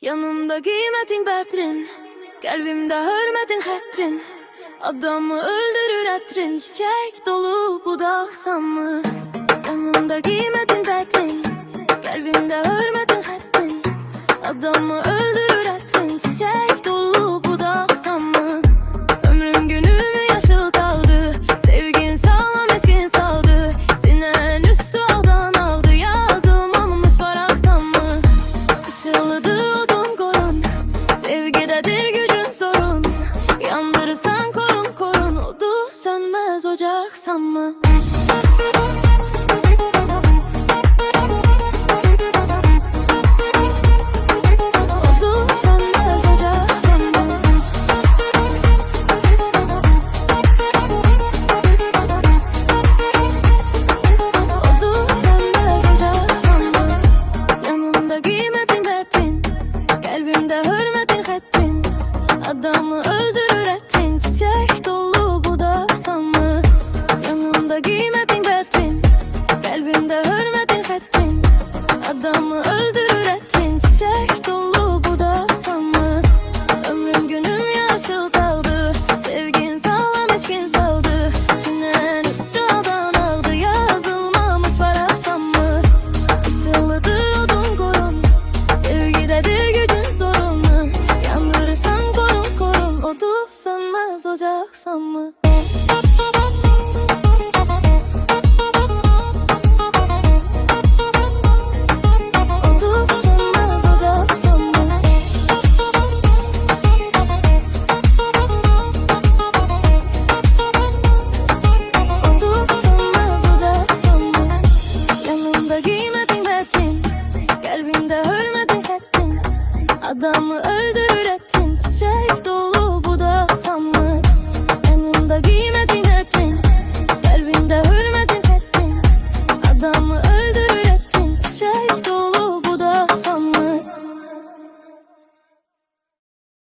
Yanımda giymetin betrin, kalbimde hürmetin hatrin. Adamı öldürür etrin, çiçek dolu budaksam mı? Yanımda giymetin betrin, kalbimde hürmetin hatrin. Adamı öldürür etrin, çiçek dolu budaksam mı? Ömrüm günümü yaşıltaldı, sevgin sağlam eşkin saldı. Sinen üstü aldan aldı, yazılmamış varaksam mı? Işıldı odun korun, sevgidedir gücün sorun. Yandırırsan korun korun, odu sönmez ocaksan mı? Adamı öldürür ettin, çiçek dolu budaksam mı? Yanımda giymedin betrin, kalbimde hürmetin hattin. Adamı öldürür ettin, çiçek dolu budaksam mı? Ömrüm günüm yaşıltaldı, sevgin sağlam eşkin saldı. Sinen üstü aldan aldı, yazılmamış varaksam mı? Işıldı odun korun, sevgidedir gücün sorun. Yandırırsan odu sönmez ocaksan mı? Odu sönmez ocaksan mı? Odu sönmez ocaksan mı? Yanımda giymedin betrin, kalbimde hürmetin hattin. Adamı öldürür ettin, çiçek dolu